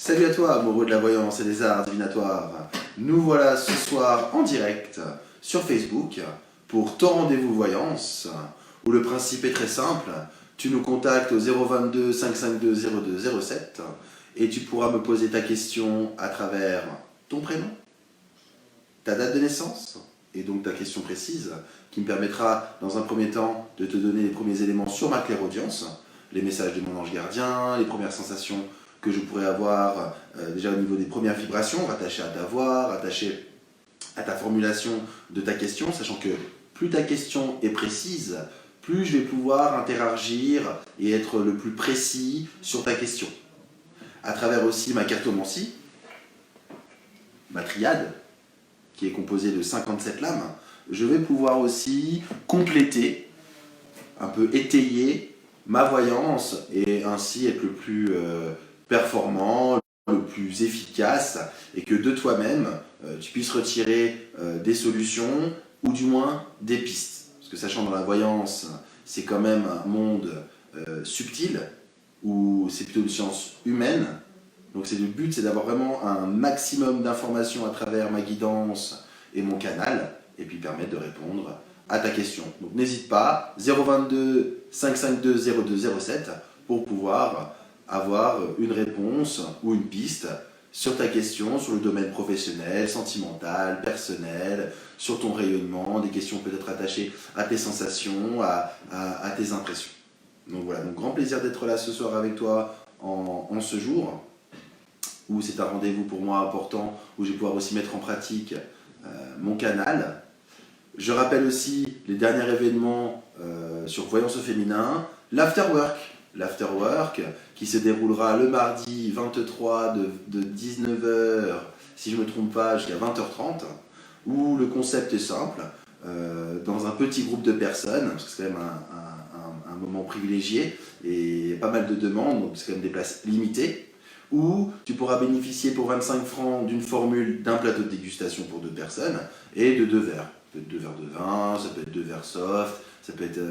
Salut à toi, amoureux de la voyance et des arts divinatoires. Nous voilà ce soir en direct sur Facebook pour ton rendez-vous voyance, où le principe est très simple. Tu nous contactes au 022 552 0207 et tu pourras me poser ta question à travers ton prénom, ta date de naissance et donc ta question précise qui me permettra dans un premier temps de te donner les premiers éléments sur ma clairaudience, les messages de mon ange gardien, les premières sensations que je pourrais avoir déjà au niveau des premières vibrations rattachées à ta voix, rattachées à ta formulation de ta question, sachant que plus ta question est précise, plus je vais pouvoir interagir et être le plus précis sur ta question. À travers aussi ma cartomancie, ma triade, qui est composée de 57 lames, je vais pouvoir aussi compléter, un peu étayer ma voyance et ainsi être le plus performant, le plus efficace et que de toi-même, tu puisses retirer des solutions ou du moins des pistes. Parce que sachant dans la voyance, c'est quand même un monde subtil où c'est plutôt une science humaine. Donc le but, c'est d'avoir vraiment un maximum d'informations à travers ma guidance et mon canal et puis permettre de répondre à ta question. Donc n'hésite pas, 022 552 0207 pour pouvoir avoir une réponse ou une piste sur ta question, sur le domaine professionnel, sentimental, personnel, sur ton rayonnement, des questions peut-être attachées à tes sensations, à tes impressions. Donc voilà, donc grand plaisir d'être là ce soir avec toi en ce jour, où c'est un rendez-vous pour moi important, où je vais pouvoir aussi mettre en pratique mon canal. Je rappelle aussi les derniers événements sur Voyance au féminin, l'Afterwork. L'Afterwork qui se déroulera le mardi 23 de 19h, si je ne me trompe pas, jusqu'à 20h30, où le concept est simple, dans un petit groupe de personnes, parce que c'est quand même un moment privilégié, et pas mal de demandes, donc c'est quand même des places limitées, où tu pourras bénéficier pour 25 francs d'une formule d'un plateau de dégustation pour 2 personnes, et de 2 verres. Ça peut être 2 verres de vin, ça peut être 2 verres soft, ça peut être,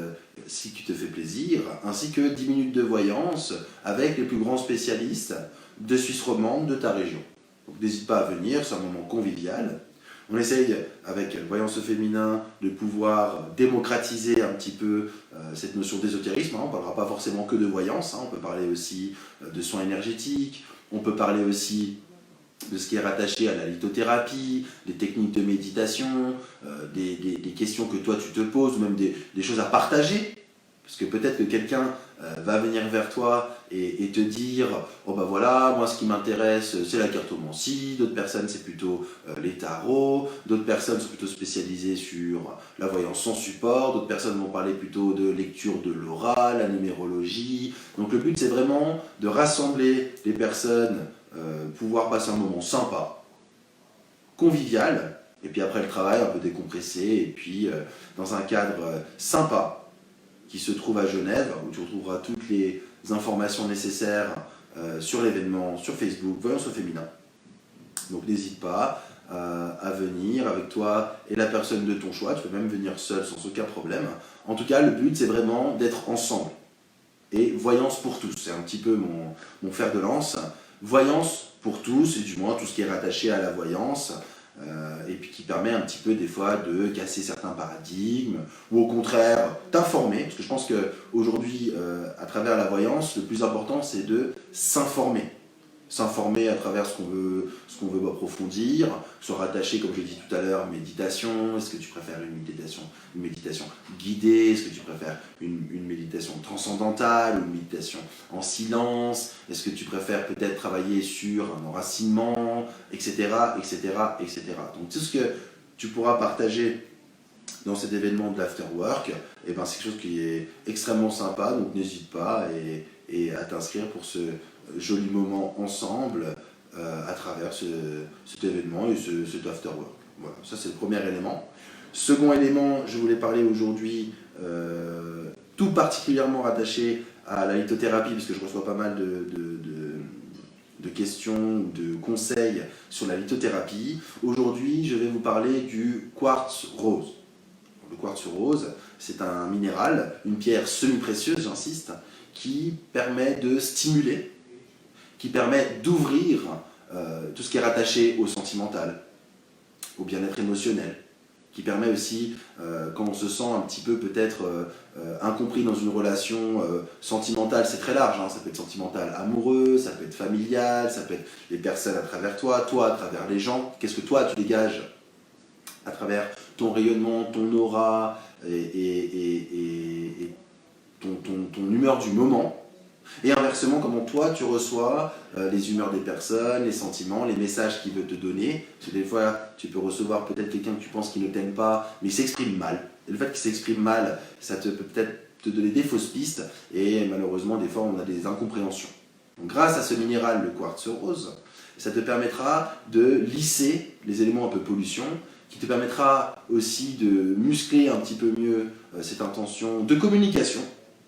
si tu te fais plaisir, ainsi que 10 minutes de voyance avec les plus grands spécialistes de Suisse romande de ta région. Donc n'hésite pas à venir, c'est un moment convivial. On essaye, avec Voyance au féminin, de pouvoir démocratiser un petit peu cette notion d'ésotérisme. On ne parlera pas forcément que de voyance, on peut parler aussi de soins énergétiques, on peut parler aussi de ce qui est rattaché à la lithothérapie, des techniques de méditation, des questions que toi tu te poses, ou même des choses à partager. Parce que peut-être que quelqu'un va venir vers toi et te dire « Oh ben voilà, moi ce qui m'intéresse c'est la cartomancie, d'autres personnes c'est plutôt les tarots, d'autres personnes sont plutôt spécialisées sur la voyance sans support, d'autres personnes vont parler plutôt de lecture de l'aura, la numérologie. » Donc le but c'est vraiment de rassembler les personnes, pouvoir passer un moment sympa, convivial, et puis après le travail un peu décompressé, et puis dans un cadre sympa, qui se trouve à Genève, où tu retrouveras toutes les informations nécessaires sur l'événement, sur Facebook, Voyance au féminin. Donc n'hésite pas à venir avec toi et la personne de ton choix, tu peux même venir seul sans aucun problème. En tout cas, le but c'est vraiment d'être ensemble. Et voyance pour tous, c'est un petit peu mon fer de lance. Voyance pour tous, et du moins tout ce qui est rattaché à la voyance, et puis qui permet un petit peu des fois de casser certains paradigmes, ou au contraire t'informer, parce que je pense qu'aujourd'hui, à travers la voyance, le plus important c'est de s'informer. S'informer à travers ce qu'on veut approfondir, se rattacher, comme je l'ai dit tout à l'heure, méditation. Est-ce que tu préfères une méditation guidée? Est-ce que tu préfères une méditation transcendantale ou une méditation en silence? Est-ce que tu préfères peut-être travailler sur un enracinement, etc., etc., etc. Donc tout ce que tu pourras partager dans cet événement de l'Afterwork, eh ben, c'est quelque chose qui est extrêmement sympa, donc n'hésite pas et à t'inscrire pour ce joli moment ensemble à travers cet événement et cet Afterwork. Voilà, ça c'est le premier élément. Second élément, je voulais parler aujourd'hui tout particulièrement rattaché à la lithothérapie, parce que je reçois pas mal de questions ou de conseils sur la lithothérapie. Aujourd'hui, je vais vous parler du quartz rose. Le quartz rose, c'est un minéral, une pierre semi-précieuse, j'insiste, qui permet de stimuler, qui permet d'ouvrir tout ce qui est rattaché au sentimental, au bien-être émotionnel, qui permet aussi, quand on se sent un petit peu peut-être incompris dans une relation sentimentale, c'est très large, hein, ça peut être sentimental amoureux, ça peut être familial, ça peut être les personnes à travers toi à travers les gens, qu'est-ce que toi tu dégages à travers ton rayonnement, ton aura et ton humeur du moment. Et inversement, comment toi tu reçois les humeurs des personnes, les sentiments, les messages qu'il veut te donner. Parce que des fois, tu peux recevoir peut-être quelqu'un que tu penses qu'il ne t'aime pas, mais il s'exprime mal. Et le fait qu'il s'exprime mal, ça peut peut-être te donner des fausses pistes. Et malheureusement, des fois, on a des incompréhensions. Donc, grâce à ce minéral, le quartz rose, ça te permettra de lisser les éléments un peu pollution, qui te permettra aussi de muscler un petit peu mieux cette intention de communication.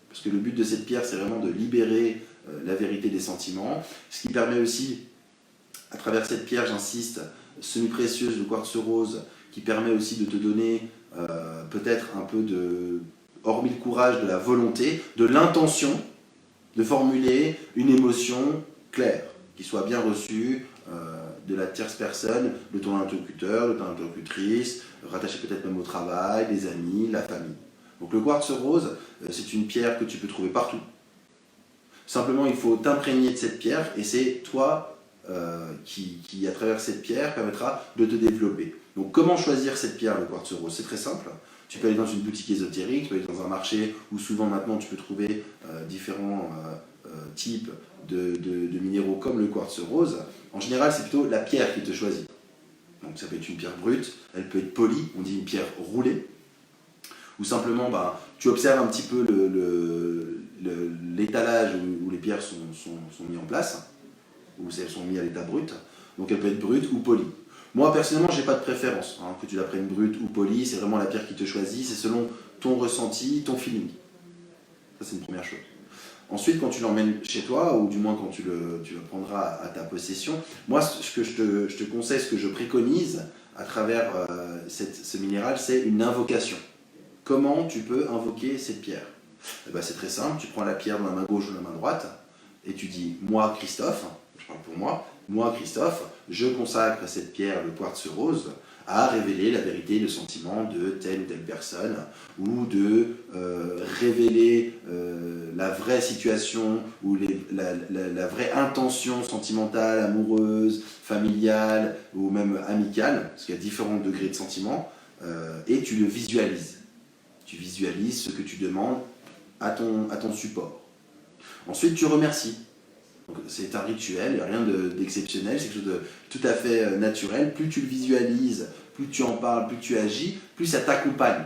Parce que le but de cette pierre, c'est vraiment de libérer la vérité des sentiments. Ce qui permet aussi, à travers cette pierre, j'insiste, semi-précieuse, le quartz rose, qui permet aussi de te donner peut-être un peu de, hormis le courage, de la volonté, de l'intention de formuler une émotion claire, qui soit bien reçue de la tierce personne, de ton interlocuteur, de ton interlocutrice, rattaché peut-être même au travail, les amis, la famille. Donc le quartz rose, c'est une pierre que tu peux trouver partout. Simplement, il faut t'imprégner de cette pierre et c'est toi qui, à travers cette pierre, permettra de te développer. Donc comment choisir cette pierre, le quartz rose? C'est très simple. Tu peux aller dans une boutique ésotérique, tu peux aller dans un marché où souvent maintenant tu peux trouver différents types de minéraux comme le quartz rose. En général, c'est plutôt la pierre qui te choisit. Donc ça peut être une pierre brute, elle peut être polie, on dit une pierre roulée. Ou simplement tu observes un petit peu l'étalage où les pierres sont mises en place, où elles sont mises à l'état brut. Donc elle peut être brute ou polie. Moi personnellement, je n'ai pas de préférence, hein, que tu la prennes brute ou polie, c'est vraiment la pierre qui te choisit, c'est selon ton ressenti, ton feeling. Ça c'est une première chose. Ensuite, quand tu l'emmènes chez toi, ou du moins quand tu le prendras à ta possession, moi ce que je te conseille, ce que je préconise à travers ce minéral, c'est une invocation. Comment tu peux invoquer cette pierre? C'est très simple, tu prends la pierre dans la main gauche ou la main droite, et tu dis « Moi, Christophe », je parle pour moi, Christophe, je consacre cette pierre, le quartz rose, à révéler la vérité, le sentiment de telle ou telle personne, ou de révéler la vraie situation, ou la vraie intention sentimentale, amoureuse, familiale, ou même amicale, parce qu'il y a différents degrés de sentiments, et tu le visualises. Tu visualises ce que tu demandes à ton support. Ensuite, tu remercies. C'est un rituel, il n'y a rien d'exceptionnel, c'est quelque chose de tout à fait naturel. Plus tu le visualises, plus tu en parles, plus tu agis, plus ça t'accompagne.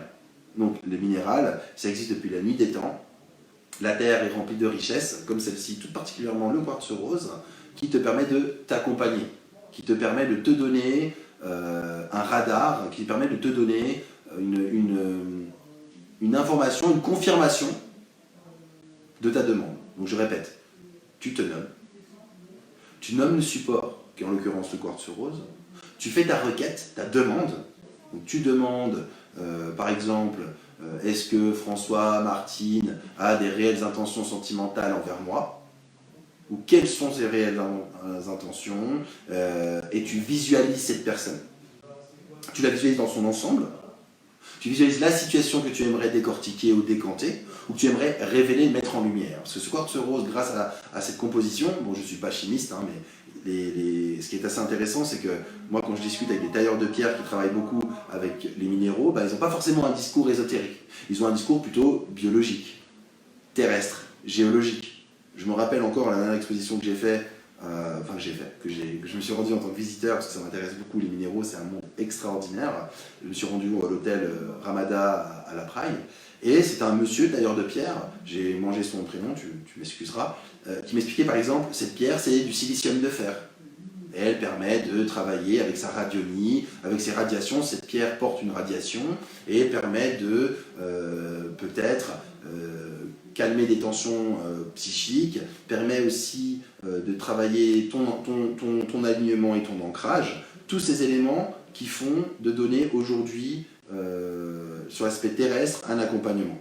Donc, le minéral, ça existe depuis la nuit des temps. La terre est remplie de richesses, comme celle-ci, tout particulièrement le quartz rose, qui te permet de t'accompagner, qui te permet de te donner un radar, qui te permet de te donner une information, une confirmation de ta demande. Donc je répète, tu te nommes, tu nommes le support, qui est en l'occurrence le quartz rose, tu fais ta requête, ta demande, donc tu demandes par exemple, est-ce que François, Martine a des réelles intentions sentimentales envers moi, ou quelles sont ses réelles intentions, et tu visualises cette personne. Tu la visualises dans son ensemble. Tu visualises la situation que tu aimerais décortiquer ou décanter, ou que tu aimerais révéler et mettre en lumière. Parce que ce quartz rose, grâce à cette composition, bon je ne suis pas chimiste, hein, mais ce qui est assez intéressant, c'est que moi quand je discute avec des tailleurs de pierre qui travaillent beaucoup avec les minéraux, ils n'ont pas forcément un discours ésotérique. Ils ont un discours plutôt biologique, terrestre, géologique. Je me rappelle encore la dernière exposition que j'ai faite, que je me suis rendu en tant que visiteur, parce que ça m'intéresse beaucoup les minéraux, c'est un monde extraordinaire. Je me suis rendu à l'hôtel Ramada à La Praille, et c'était un monsieur tailleur de pierre, j'ai mangé son prénom, tu m'excuseras, qui m'expliquait par exemple, cette pierre c'est du silicium de fer. Et elle permet de travailler avec sa radionie, avec ses radiations. Cette pierre porte une radiation et permet de peut-être calmer des tensions psychiques, permet aussi de travailler ton alignement et ton ancrage. Tous ces éléments qui font de donner aujourd'hui, sur l'aspect terrestre, un accompagnement.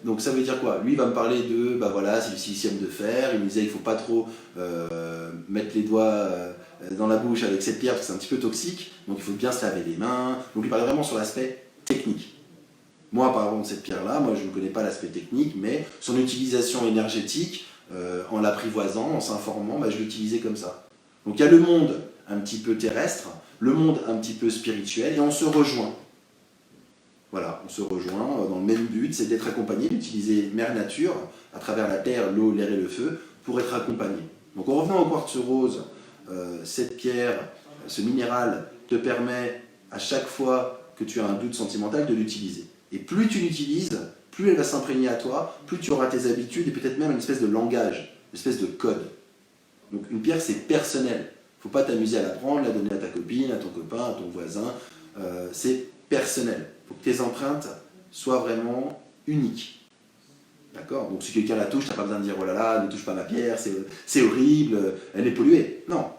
Donc ça veut dire quoi? Lui il va me parler de, voilà, c'est du silicium de fer, il me disait il ne faut pas trop mettre les doigts dans la bouche avec cette pierre parce que c'est un petit peu toxique, donc il faut bien se laver les mains. Donc il parle vraiment sur l'aspect technique. Moi, par exemple, cette pierre-là, moi je ne connais pas l'aspect technique, mais son utilisation énergétique, en l'apprivoisant, en s'informant, je l'utilisais comme ça. Donc il y a le monde un petit peu terrestre, le monde un petit peu spirituel, et on se rejoint. Voilà, on se rejoint dans le même but, c'est d'être accompagné, d'utiliser Mère Nature, à travers la terre, l'eau, l'air et le feu, pour être accompagné. Donc en revenant au quartz rose, cette pierre, ce minéral, te permet à chaque fois que tu as un doute sentimental de l'utiliser. Et plus tu l'utilises, plus elle va s'imprégner à toi, plus tu auras tes habitudes et peut-être même une espèce de langage, une espèce de code. Donc une pierre, c'est personnel. Il ne faut pas t'amuser à la prendre, la donner à ta copine, à ton copain, à ton voisin. C'est personnel. Il faut que tes empreintes soient vraiment uniques. D'accord? Donc si quelqu'un la touche, tu n'as pas besoin de dire « Oh là là, ne touche pas ma pierre, c'est horrible, elle est polluée ». Non.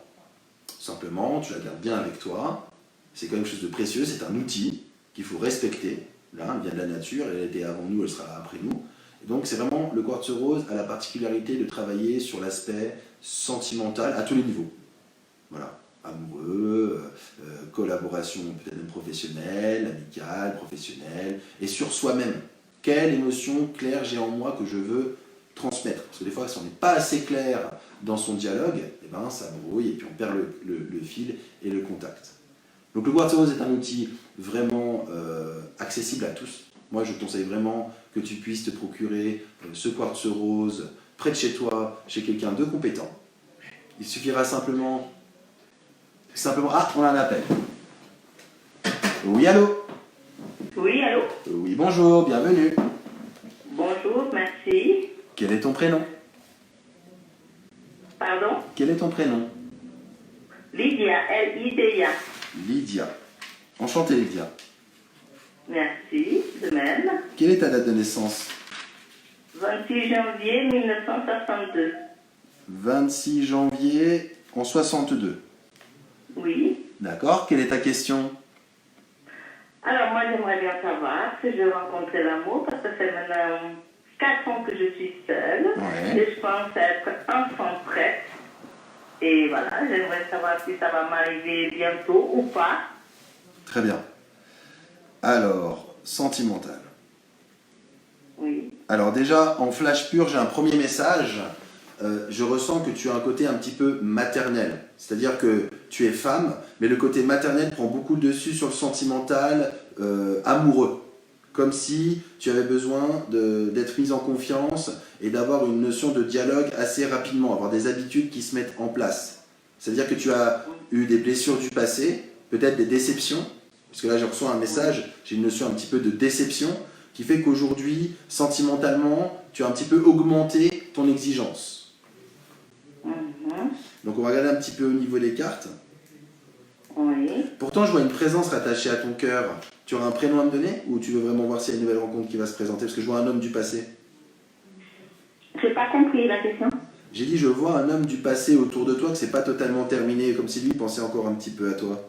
Simplement, tu la gardes bien avec toi. C'est quand même quelque chose de précieux, c'est un outil qu'il faut respecter. Là, elle vient de la nature, elle était avant nous, elle sera après nous. Et donc c'est vraiment, le quartz rose a la particularité de travailler sur l'aspect sentimental à tous les niveaux. Voilà, amoureux, collaboration peut-être même professionnelle, amicale, professionnelle, et sur soi-même. Quelle émotion claire j'ai en moi que je veux transmettre? Parce que des fois, si on n'est pas assez clair dans son dialogue, eh ben, ça brouille et puis on perd le fil et le contact. Donc le quartz rose est un outil vraiment accessible à tous. Moi, je te conseille vraiment que tu puisses te procurer ce quartz rose près de chez toi, chez quelqu'un de compétent. Il suffira simplement... Ah, on a un appel. Oui, allô? Oui, allô? Oui, bonjour, bienvenue. Bonjour, merci. Quel est ton prénom? Pardon? Quel est ton prénom? Lydia, L-I-D-I-A. Lydia. Enchantée, Lydia. Merci, de même. Quelle est ta date de naissance? 26 janvier 1962. 26 janvier en 62. Oui. D'accord, quelle est ta question? Alors, moi, j'aimerais bien savoir si je rencontrais l'amour, parce que c'est maintenant 4 ans que je suis seule. Ouais. Et je pense être enfant prête. Et voilà, j'aimerais savoir si ça va m'arriver bientôt ou pas. Très bien. Alors, sentimental. Oui. Alors déjà, en flash pur, j'ai un premier message. Je ressens que tu as un côté un petit peu maternel. C'est-à-dire que tu es femme, mais le côté maternel prend beaucoup le dessus sur le sentimental, amoureux. Comme si tu avais besoin d'être mise en confiance et d'avoir une notion de dialogue assez rapidement, avoir des habitudes qui se mettent en place. C'est-à-dire que tu as eu des blessures du passé, peut-être des déceptions, parce que là je reçois un message, j'ai une notion un petit peu de déception, qui fait qu'aujourd'hui, sentimentalement, tu as un petit peu augmenté ton exigence. Donc on va regarder un petit peu au niveau des cartes. Oui. Pourtant, je vois une présence rattachée à ton cœur. Tu auras un prénom à me donner ou tu veux vraiment voir s'il y a une nouvelle rencontre qui va se présenter? Parce que je vois un homme du passé. J'ai pas compris la question. J'ai dit, je vois un homme du passé autour de toi, que c'est pas totalement terminé, comme si lui pensait encore un petit peu à toi.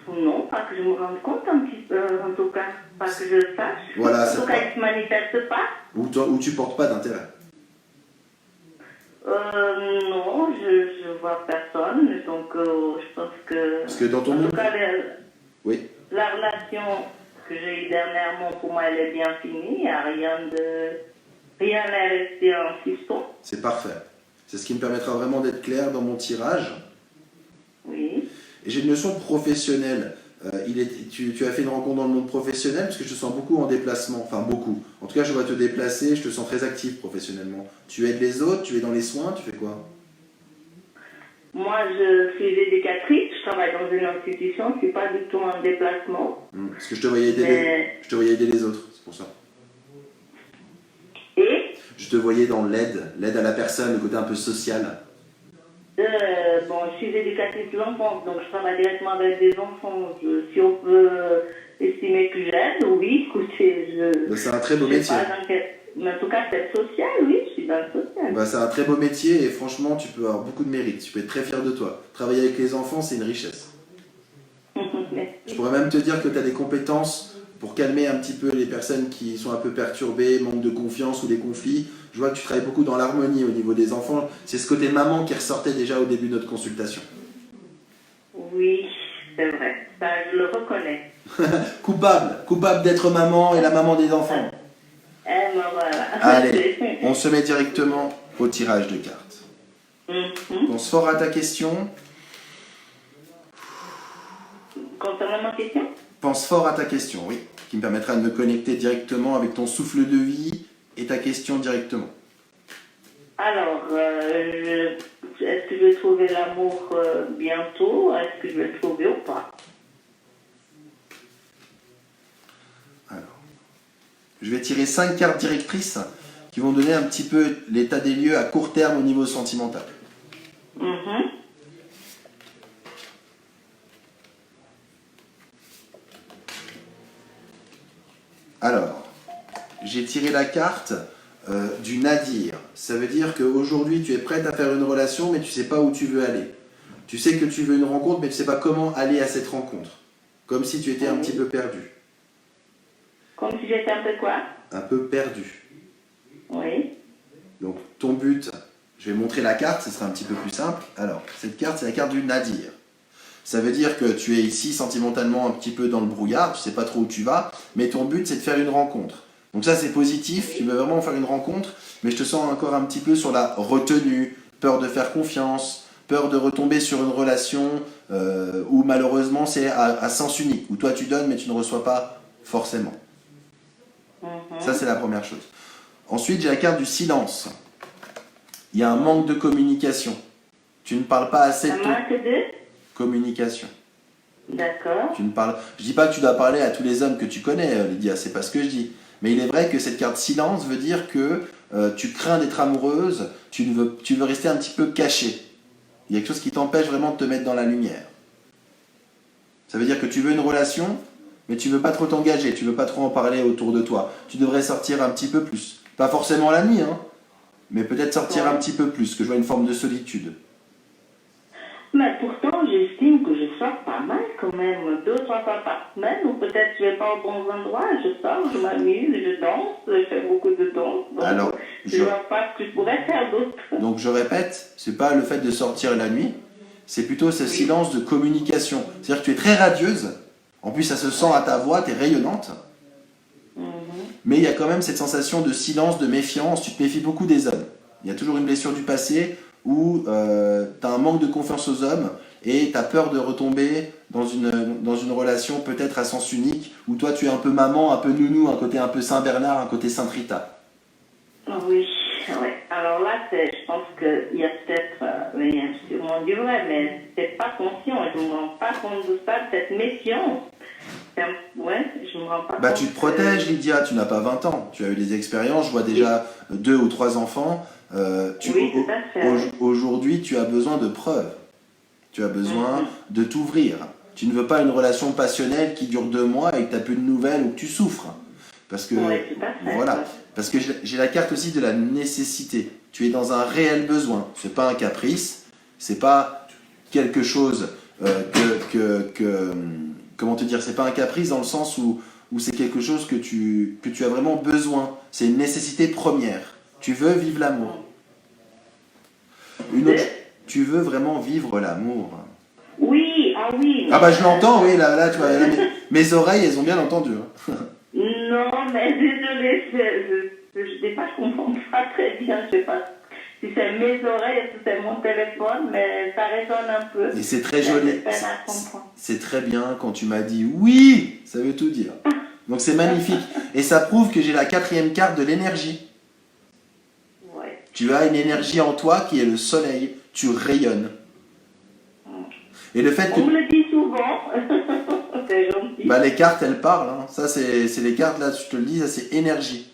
Non, pas que je me rende compte un petit peu, en tout cas, pas que je le sache. Voilà, en tout cas, il ne se manifeste pas. Ou tu portes pas d'intérêt. Non, je vois personne, donc je pense que... Parce que dans ton en monde... tout cas, Oui. la relation que j'ai eue dernièrement, pour moi, elle est bien finie. Il n'y a rien n'est resté en suspens. C'est parfait. C'est ce qui me permettra vraiment d'être clair dans mon tirage. Oui. Et j'ai une notion professionnelle. Tu as fait une rencontre dans le monde professionnel parce que je te sens beaucoup en déplacement. Enfin, beaucoup. En tout cas, je vois te déplacer, je te sens très actif professionnellement. Tu aides les autres, tu es dans les soins, tu fais quoi? Moi, je suis éducatrice, je travaille dans une institution, je ne suis pas du tout en déplacement. Parce que je te voyais aider les autres, c'est pour ça. Et Je te voyais dans l'aide à la personne, le côté un peu social. bon, je suis éducatrice de l'enfance, donc je travaille directement avec des enfants. Si on peut estimer que j'aide, oui, écoutez, C'est un très beau métier. Mais en tout cas, c'est social, oui, je suis dans le social. C'est un très beau métier et franchement, tu peux avoir beaucoup de mérite. Tu peux être très fier de toi. Travailler avec les enfants, c'est une richesse. Je pourrais même te dire que tu as des compétences pour calmer un petit peu les personnes qui sont un peu perturbées, manque de confiance ou des conflits. Je vois que tu travailles beaucoup dans l'harmonie au niveau des enfants. C'est ce côté maman qui ressortait déjà au début de notre consultation. Oui, c'est vrai. Ça, je le reconnais. Coupable d'être maman et la maman des enfants. Eh ben voilà. Allez, on se met directement au tirage de cartes. Pense fort à ta question. Concernant ma question? Pense fort à ta question, oui. Qui me permettra de me connecter directement avec ton souffle de vie et ta question directement. Alors, est-ce que je vais trouver l'amour bientôt? Est-ce que je vais le trouver ou pas? Alors, je vais tirer 5 cartes directrices qui vont donner un petit peu l'état des lieux à court terme au niveau sentimental. Alors, j'ai tiré la carte du nadir. Ça veut dire qu'aujourd'hui, tu es prête à faire une relation, mais tu ne sais pas où tu veux aller. Tu sais que tu veux une rencontre, mais tu ne sais pas comment aller à cette rencontre. Comme si tu étais un petit peu perdu. Comme si j'étais un peu quoi? Un peu perdu. Oui. Donc, ton but, je vais montrer la carte, ce sera un petit peu plus simple. Alors, cette carte, c'est la carte du nadir. Ça veut dire que tu es ici sentimentalement un petit peu dans le brouillard, tu ne sais pas trop où tu vas, mais ton but, c'est de faire une rencontre. Donc ça, c'est positif, tu veux vraiment faire une rencontre, mais je te sens encore un petit peu sur la retenue, peur de faire confiance, peur de retomber sur une relation où malheureusement c'est à sens unique, où toi tu donnes mais tu ne reçois pas forcément. Ça, c'est la première chose. Ensuite, j'ai la carte du silence. Il y a un manque de communication. Tu ne parles pas assez de ton... Un manque de communication. D'accord. Tu ne parles... Je dis pas que tu dois parler à tous les hommes que tu connais, Lydia, c'est pas ce que je dis. Mais il est vrai que cette carte silence veut dire que tu crains d'être amoureuse, tu veux rester un petit peu caché. Il y a quelque chose qui t'empêche vraiment de te mettre dans la lumière. Ça veut dire que tu veux une relation, mais tu veux pas trop t'engager, tu veux pas trop en parler autour de toi. Tu devrais sortir un petit peu plus. Pas forcément la nuit, hein, mais peut-être sortir un petit peu plus, que je vois une forme de solitude. Mais pourtant, j'estime que je sors pas mal quand même, 2-3 fois par semaine, ou peut-être je vais pas aux bons endroits, je sors, je m'amuse, je danse, je fais beaucoup de danse, donc Alors, je vois pas ce que je pourrais faire d'autre. Donc je répète, c'est pas le fait de sortir la nuit, c'est plutôt ce silence de communication. C'est-à-dire que tu es très radieuse, en plus ça se sent à ta voix, tu es rayonnante, mais il y a quand même cette sensation de silence, de méfiance, tu te méfies beaucoup des hommes. Il y a toujours une blessure du passé où tu as un manque de confiance aux hommes et tu as peur de retomber dans une relation peut-être à sens unique, où toi tu es un peu maman, un peu nounou, un côté un peu Saint-Bernard, un côté Sainte-Rita. Oui, ouais. Alors là, je pense qu'il y a peut-être, il y a sûrement du vrai, mais c'est pas conscient, je me rends pas compte de ça, cette méfiance. Ouais, je me rends pas compte. Tu te protèges, Lydia, tu n'as pas 20 ans. Tu as eu des expériences, je vois déjà 2 ou 3 enfants. Oui, tout à fait. Aujourd'hui, tu as besoin de preuves. Tu as besoin de t'ouvrir. Tu ne veux pas une relation passionnelle qui dure 2 mois et que tu n'as plus de nouvelles ou que tu souffres. Parce que, oui, tout à fait. voilà. Parce que j'ai la carte aussi de la nécessité. Tu es dans un réel besoin. Ce n'est pas un caprice. Ce n'est pas quelque chose comment te dire, c'est pas un caprice dans le sens où c'est quelque chose que tu as vraiment besoin. C'est une nécessité première. Tu veux vivre l'amour. Tu veux vraiment vivre l'amour. Oui, ah oui. Ah je l'entends, oui, là, tu vois, là, mes oreilles, elles ont bien entendu. Non, mais désolé, je sais pas, je comprends pas très bien, je sais pas si c'est mes oreilles, si c'est mon téléphone, mais ça résonne un peu. Et c'est très joli. C'est très bien quand tu m'as dit oui, ça veut tout dire. Donc c'est magnifique. Et ça prouve que j'ai la 4e carte de l'énergie. Ouais. Tu as une énergie en toi qui est le soleil. Tu rayonnes. Et le fait que... On me le dit souvent. C'est gentil. Les cartes, elles parlent. Hein. Ça, c'est les cartes, là, je te le dis, ça c'est énergie.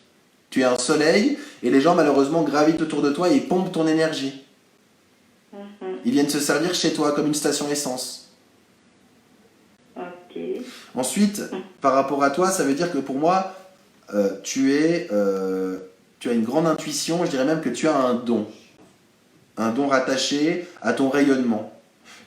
Tu es un soleil et les gens, malheureusement, gravitent autour de toi et ils pompent ton énergie. Ils viennent se servir chez toi comme une station essence. Ok. Ensuite, par rapport à toi, ça veut dire que pour moi, tu as une grande intuition. Je dirais même que tu as un don. Un don rattaché à ton rayonnement.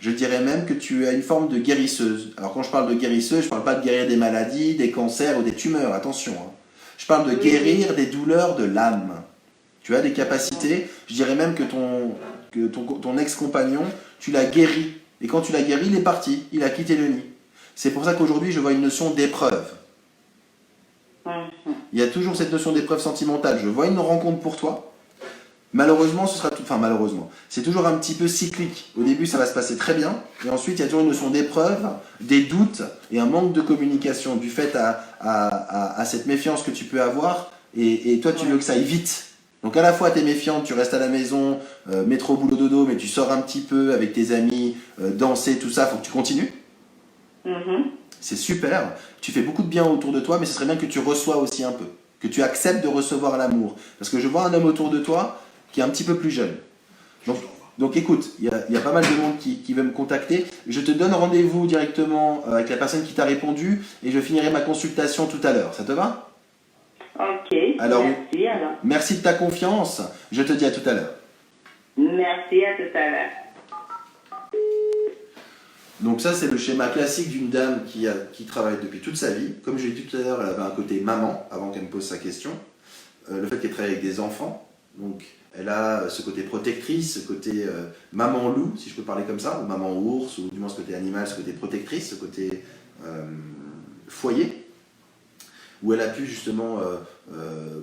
Je dirais même que tu as une forme de guérisseuse. Alors quand je parle de guérisseuse, je ne parle pas de guérir des maladies, des cancers ou des tumeurs, attention. Hein. Je parle de guérir des douleurs de l'âme. Tu as des capacités, je dirais même que ton ex-compagnon, tu l'as guéri. Et quand tu l'as guéri, il est parti, il a quitté le nid. C'est pour ça qu'aujourd'hui, je vois une notion d'épreuve. Il y a toujours cette notion d'épreuve sentimentale. Je vois une rencontre pour toi. Malheureusement, ce sera tout. Enfin, malheureusement, c'est toujours un petit peu cyclique. Au début, ça va se passer très bien. Et ensuite, il y a toujours une notion d'épreuve, des doutes et un manque de communication du fait à cette méfiance que tu peux avoir. Et toi, tu veux que ça aille vite. Donc, à la fois, tu es méfiante, tu restes à la maison, métro, boulot, dodo, mais tu sors un petit peu avec tes amis, danser, tout ça. Il faut que tu continues. C'est super. Tu fais beaucoup de bien autour de toi, mais ce serait bien que tu reçois aussi un peu. Que tu acceptes de recevoir l'amour. Parce que je vois un homme autour de toi qui est un petit peu plus jeune. Donc écoute, il y a pas mal de monde qui veut me contacter. Je te donne rendez-vous directement avec la personne qui t'a répondu et je finirai ma consultation tout à l'heure. Ça te va? Ok, alors, merci alors. Merci de ta confiance. Je te dis à tout à l'heure. Merci, à tout à l'heure. Donc ça, c'est le schéma classique d'une dame qui travaille depuis toute sa vie. Comme je l'ai dit tout à l'heure, elle avait un côté maman, avant qu'elle me pose sa question. Le fait qu'elle travaille avec des enfants. Donc, elle a ce côté protectrice, ce côté maman loup, si je peux parler comme ça, ou maman ours, ou du moins ce côté animal, ce côté protectrice, ce côté foyer, où elle a pu justement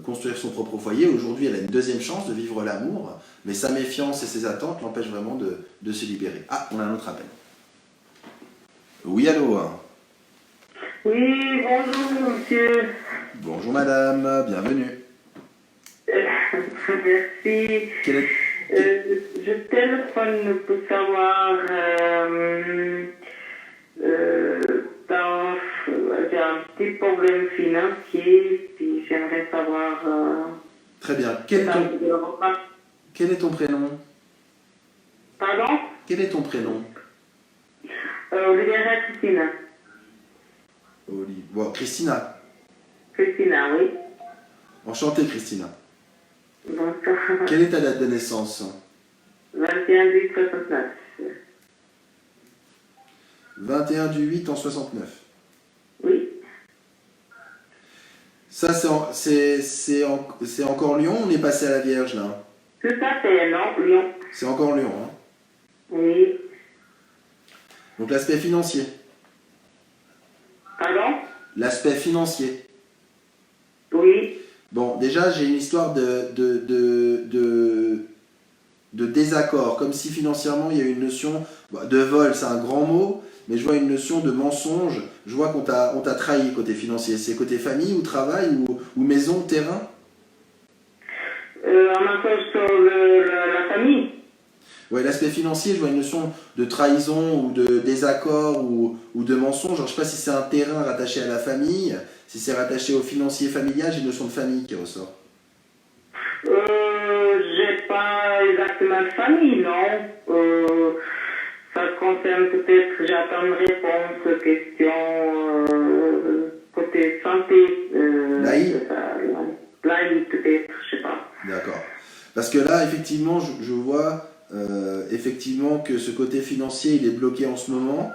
construire son propre foyer. Aujourd'hui, elle a une deuxième chance de vivre l'amour, mais sa méfiance et ses attentes l'empêchent vraiment de se libérer. Ah, on a un autre appel. Oui, allô? Oui, bonjour monsieur. Bonjour madame, bienvenue. Merci. Je téléphone pour savoir, j'ai un petit problème financier, puis j'aimerais savoir... Très bien. Quel est ton prénom? Pardon? Quel est ton prénom? Olivia Christina. Bon, Christina. Christina, oui. Enchantée, Christina. Bonsoir. Quelle est ta date de naissance? 21/8/69. 21 du 8 en 69. Oui. Ça, c'est encore Lyon ou on est passé à la Vierge, là? Tout à fait, non, Lyon. C'est encore Lyon, hein? Oui. Donc l'aspect financier. Pardon? L'aspect financier. Oui. Bon, déjà, j'ai une histoire de désaccord, comme si financièrement il y a une notion de vol, c'est un grand mot, mais je vois une notion de mensonge. Je vois qu'on t'a trahi côté financier. C'est côté famille ou travail ou maison, terrain? Un mensonge sur la famille. Ouais, l'aspect financier, je vois une notion de trahison ou de désaccord ou de mensonge. Alors, je ne sais pas si c'est un terrain rattaché à la famille, si c'est rattaché au financier familial, j'ai une notion de famille qui ressort. J'ai pas exactement de famille, non. Ça concerne peut-être, j'attends une réponse, question côté santé. L'AI peut-être, je sais pas. D'accord. Parce que là, effectivement, je vois effectivement que ce côté financier, il est bloqué en ce moment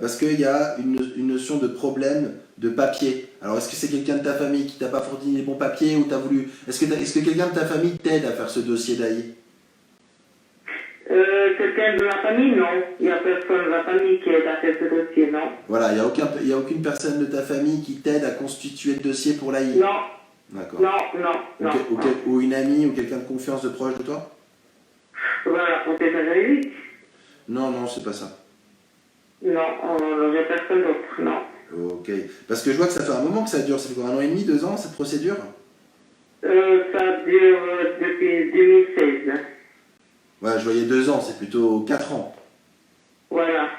parce qu'il y a une notion de problème de papier. Alors, est-ce que c'est quelqu'un de ta famille qui t'a pas fourni les bons papiers ou t'as voulu... Est-ce que quelqu'un de ta famille t'aide à faire ce dossier d'AI? Quelqu'un de la famille, non. Il n'y a personne de la famille qui aide à faire ce dossier, non. Voilà, il y a aucune personne de ta famille qui t'aide à constituer le dossier pour l'AI? Non. D'accord. Non. Ou une amie ou quelqu'un de confiance de proche de toi? Voilà, pour tes analyses. Non, c'est pas ça. Non, j'ai personne d'autre, non. Ok. Parce que je vois que ça fait un moment que ça dure. Ça fait quoi, 1 an et demi, 2 ans, cette procédure? Ça dure depuis 2016. Ouais, je voyais 2 ans, c'est plutôt 4 ans. Voilà.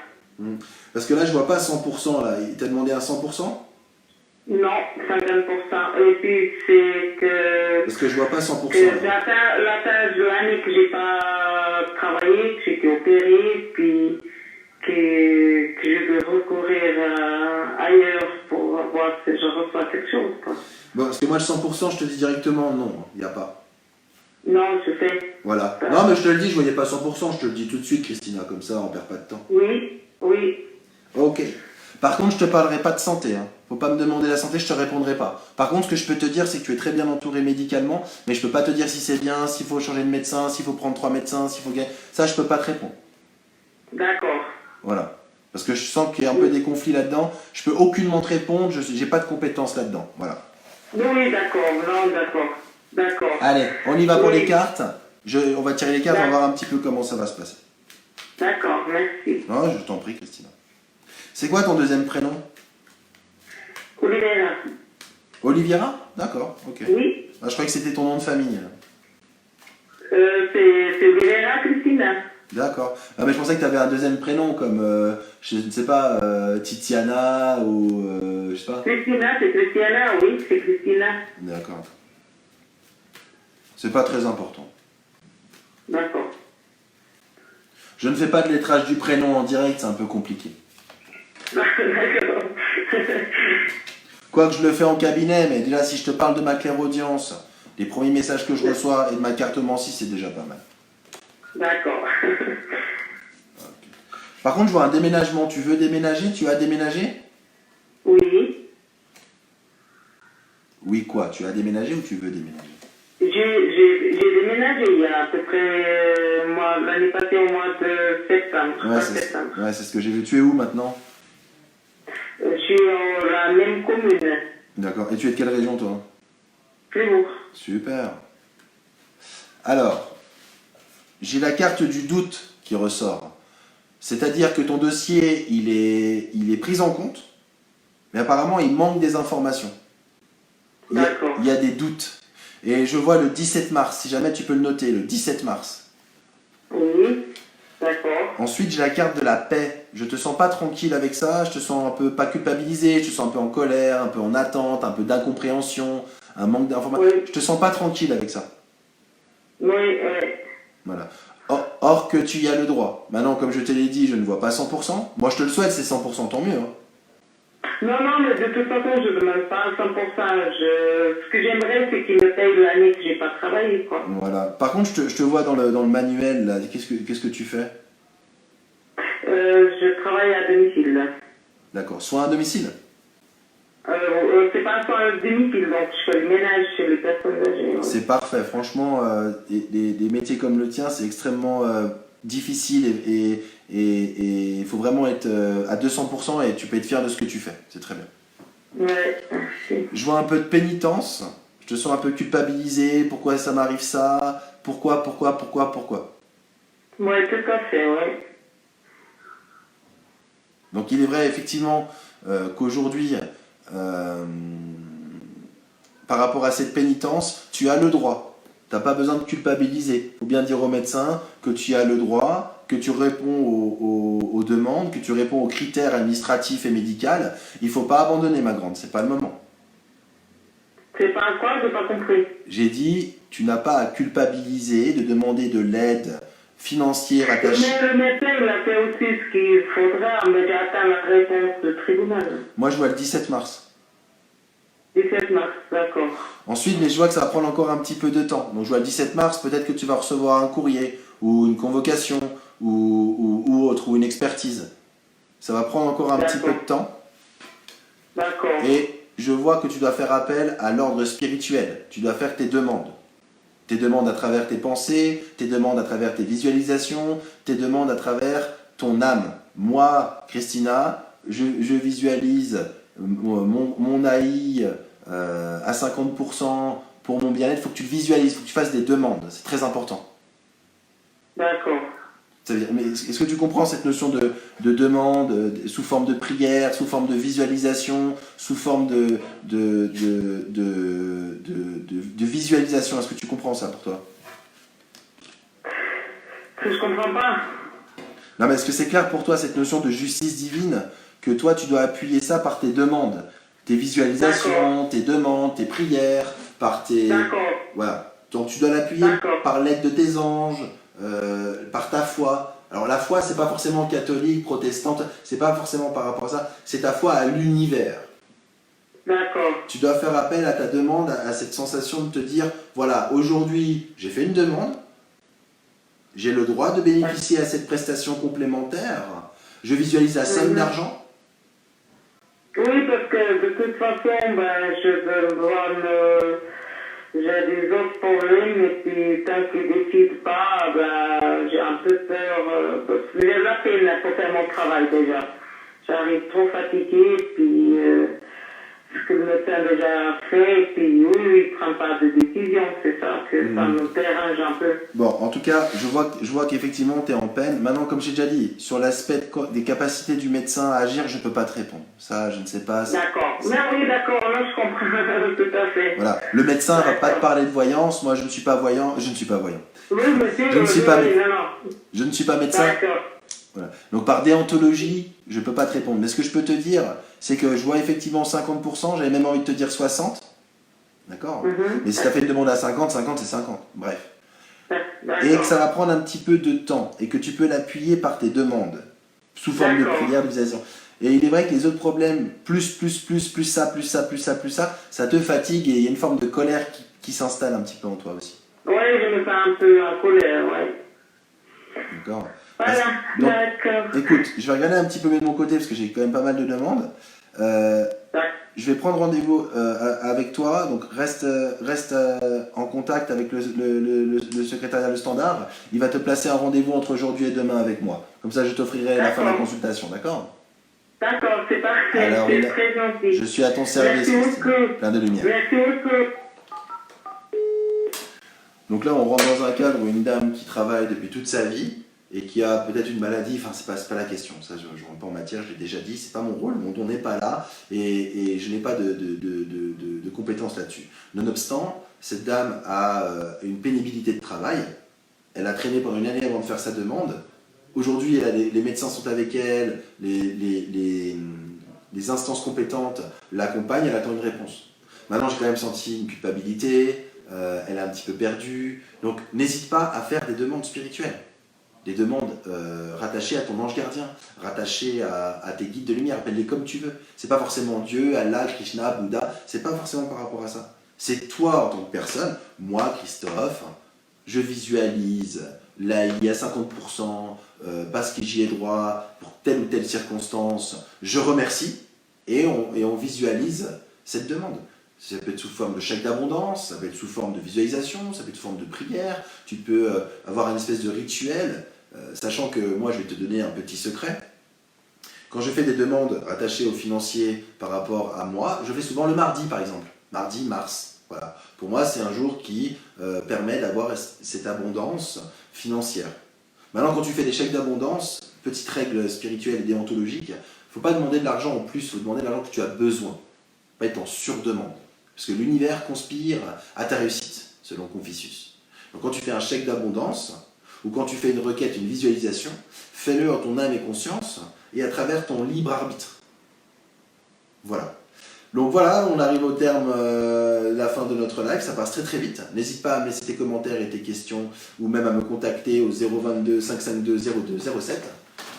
Parce que là, je vois pas 100%, là. Il t'a demandé un 100%? Non, 50%. Et puis, c'est que... Parce que je vois pas 100%. La tâche de l'année que j'ai pas travaillé, que j'ai été opérée, puis que je vais recourir ailleurs pour voir si je reçois quelque chose, quoi. Bon, parce que moi, le 100%, je te dis directement non, il n'y a pas. Non, je sais, Voilà. Non, mais je te le dis, je voyais pas 100%, je te le dis tout de suite, Christina, comme ça, on perd pas de temps. Oui, oui. Ok. Par contre, je te parlerai pas de santé. Hein. Faut pas me demander la santé, je te répondrai pas. Par contre, ce que je peux te dire, c'est que tu es très bien entouré médicalement, mais je peux pas te dire si c'est bien, s'il faut changer de médecin, s'il faut prendre 3 médecins, s'il faut gagner. Ça, je peux pas te répondre. D'accord. Voilà. Parce que je sens qu'il y a un peu des conflits là-dedans. Je peux aucunement te répondre, je j'ai pas de compétences là-dedans. Voilà. Oui, d'accord. Non, d'accord. D'accord. Allez, on y va pour Oui. les cartes. On va tirer les cartes, on va voir un petit peu comment ça va se passer. D'accord, merci. Non, je t'en prie, Christina. C'est quoi ton deuxième prénom? Olivera. Oliviera? D'accord, ok. Oui. Ah, je croyais que c'était ton nom de famille. C'est Olivera Christina. D'accord. Ah, mais je pensais que tu avais un deuxième prénom comme, je ne sais pas, Titiana ou, je sais pas. Christina, c'est Christiana, oui, c'est Christina. D'accord. C'est pas très important. D'accord. Je ne fais pas de lettrage du prénom en direct, c'est un peu compliqué. D'accord. Quoique je le fais en cabinet, mais déjà si je te parle de ma clairaudience, les premiers messages que je reçois et de ma cartomancie, c'est déjà pas mal. D'accord. Par contre, je vois un déménagement. Tu veux déménager? Tu as déménagé? Oui. Oui, quoi? Tu as déménagé ou tu veux déménager? J'ai déménagé il y a à peu près l'année passée au mois de septembre. Ouais, c'est ce que j'ai vu. Tu es où maintenant? Je suis dans la même commune. D'accord. Et tu es de quelle région, toi? Fribourg. Super. Alors, j'ai la carte du doute qui ressort. C'est-à-dire que ton dossier, il est pris en compte, mais apparemment, il manque des informations. D'accord. Il y a des doutes. Et je vois le 17 mars, si jamais tu peux le noter, le 17 mars. Oui. D'accord. Ensuite, j'ai la carte de la paix. Je te sens pas tranquille avec ça, je te sens un peu pas culpabilisé, je te sens un peu en colère, un peu en attente, un peu d'incompréhension, un manque d'information. Oui. Je te sens pas tranquille avec ça. Oui, oui. Voilà. Or que tu y as le droit. Maintenant, comme je te l'ai dit, je ne vois pas 100%. Moi, je te le souhaite, c'est 100%, tant mieux. Hein. Non, mais de toute façon, je ne demande pas 100%. Ce que j'aimerais, c'est qu'il me paye l'année que j'ai pas travaillé, quoi. Voilà. Par contre, je te vois dans le manuel, là. Qu'est-ce que tu fais? Je travaille à domicile, là. D'accord. Soins à domicile? C'est pas encore un domicile, donc je fais le ménage chez les personnes âgées. Ouais. C'est parfait. Franchement, des métiers comme le tien, c'est extrêmement difficile et il faut vraiment être à 200% et tu peux être fier de ce que tu fais. C'est très bien. Ouais, merci. Je vois un peu de pénitence. Je te sens un peu culpabilisé. Pourquoi ça m'arrive ça? Pourquoi? Ouais, tout à fait, ouais. Donc il est vrai effectivement qu'aujourd'hui, par rapport à cette pénitence, tu as le droit. Tu n'as pas besoin de culpabiliser. Il faut bien dire au médecin que tu as le droit, que tu réponds aux demandes, que tu réponds aux critères administratifs et médicaux. Il ne faut pas abandonner, ma grande, c'est pas le moment. C'est pas quoi? J'ai pas compris. J'ai dit, tu n'as pas à culpabiliser, de demander de l'aide financière à ta Mais le médecin, il a fait aussi ce qu'il faudra, mais j'attends la réponse du tribunal. Moi, je vois le 17 mars. 17 mars, d'accord. Ensuite, mais je vois que ça va prendre encore un petit peu de temps. Donc, je vois le 17 mars, peut-être que tu vas recevoir un courrier, ou une convocation, ou autre, ou une expertise. Ça va prendre encore un petit peu de temps. D'accord. Et je vois que tu dois faire appel à l'ordre spirituel. Tu dois faire tes demandes. Tes demandes à travers tes pensées, tes demandes à travers tes visualisations, tes demandes à travers ton âme. Moi, Christina, je visualise mon AI à 50% pour mon bien-être. Il faut que tu le visualises, il faut que tu fasses des demandes. C'est très important. D'accord. Mais est-ce que tu comprends cette notion de demande sous forme de prière, sous forme de visualisation, sous forme de visualisation? Est-ce que tu comprends ça pour toi? Je comprends pas. Non, mais est-ce que c'est clair pour toi cette notion de justice divine, que toi tu dois appuyer ça par tes demandes, tes visualisations, tes demandes, tes prières, par tes... D'accord. Voilà. Donc tu dois l'appuyer par l'aide de tes anges, par ta foi. Alors la foi, c'est pas forcément catholique, protestante, c'est pas forcément par rapport à ça, c'est ta foi à l'univers. D'accord. Tu dois faire appel à ta demande, à cette sensation de te dire, voilà, aujourd'hui, j'ai fait une demande, j'ai le droit de bénéficier à cette prestation complémentaire. Je visualise la somme d'argent. Oui, parce que de toute façon, ben, je veux voir j'ai des autres problèmes et puis tant qu'ils ne décident pas, ben, j'ai un peu peur. Parce que j'ai la peine pour faire mon travail déjà. J'arrive trop fatiguée, puis ce que le médecin a déjà fait, puis oui, il ne prend pas de décision. C'est ça que ça me dérange un peu. Bon, en tout cas, je vois qu'effectivement, tu es en peine. Maintenant, comme j'ai déjà dit, sur l'aspect des capacités du médecin à agir, je ne peux pas te répondre. Ça, je ne sais pas. D'accord. Mais oui, d'accord, là, je comprends tout à fait. Voilà. Le médecin ne va pas te parler de voyance. Moi, je ne suis pas voyant. Je ne suis pas voyant. Oui, monsieur, Je ne suis pas médecin. non. Je ne suis pas médecin. D'accord. Voilà. Donc, par déontologie, je ne peux pas te répondre. Mais ce que je peux te dire, c'est que je vois effectivement 50%. J'avais même envie de te dire 60%. D'accord. Mais si tu as fait une demande à 50, 50, c'est 50. Bref. Et que ça va prendre un petit peu de temps et que tu peux l'appuyer par tes demandes sous forme de prière, de visualisation. Et il est vrai que les autres problèmes, plus ça, ça te fatigue et il y a une forme de colère qui s'installe un petit peu en toi aussi. Oui, je me sens un peu en colère, oui. D'accord. Voilà, donc, d'accord. écoute, je vais regarder un petit peu mieux de mon côté parce que j'ai quand même pas mal de demandes. Je vais prendre rendez-vous avec toi, donc reste en contact avec le secrétariat, le standard. Il va te placer un rendez-vous entre aujourd'hui et demain avec moi. Comme ça, je t'offrirai la fin de la consultation, d'accord? D'accord, c'est parfait, alors, c'est très gentil. Je suis à ton service, plein de lumière. Merci beaucoup. Donc là, on rentre dans un cadre où une dame qui travaille depuis toute sa vie et qui a peut-être une maladie, enfin c'est pas la question, ça je ne rentre pas en matière, je l'ai déjà dit, c'est pas mon rôle, mon don n'est pas là et je n'ai pas de compétences là-dessus. Nonobstant, cette dame a une pénibilité de travail, elle a traîné pendant une année avant de faire sa demande, aujourd'hui les médecins sont avec elle, les instances compétentes l'accompagnent, elle attend une réponse. Maintenant j'ai quand même senti une culpabilité, elle est un petit peu perdue, donc n'hésite pas à faire des demandes spirituelles. Des demandes rattachées à ton ange gardien, rattachées à tes guides de lumière, appelle-les comme tu veux. C'est pas forcément Dieu, Allah, Krishna, Bouddha, c'est pas forcément par rapport à ça. C'est toi en tant que personne, moi, Christophe, je visualise l'AI à 50%, parce que j'y ai droit, pour telle ou telle circonstance, je remercie, et on visualise cette demande. Ça peut être sous forme de chèque d'abondance, ça peut être sous forme de visualisation, ça peut être sous forme de prière, tu peux avoir une espèce de rituel, sachant que moi je vais te donner un petit secret. Quand je fais des demandes rattachées au financier par rapport à moi, je fais souvent le mardi par exemple, mardi, mars. Voilà. Pour moi c'est un jour qui permet d'avoir cette abondance financière. Maintenant quand tu fais des chèques d'abondance, petite règle spirituelle et déontologique, il ne faut pas demander de l'argent en plus, il faut demander de l'argent que tu as besoin, pas être en surdemande. Parce que l'univers conspire à ta réussite, selon Confucius. Donc quand tu fais un chèque d'abondance, ou quand tu fais une requête, une visualisation, fais-le en ton âme et conscience, et à travers ton libre arbitre. Voilà. Donc voilà, on arrive au terme de la fin de notre live, ça passe très très vite. N'hésite pas à me laisser tes commentaires et tes questions, ou même à me contacter au 022 552 0207.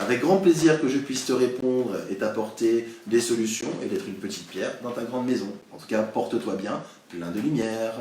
Avec grand plaisir que je puisse te répondre et t'apporter des solutions et d'être une petite pierre dans ta grande maison. En tout cas, porte-toi bien, plein de lumière.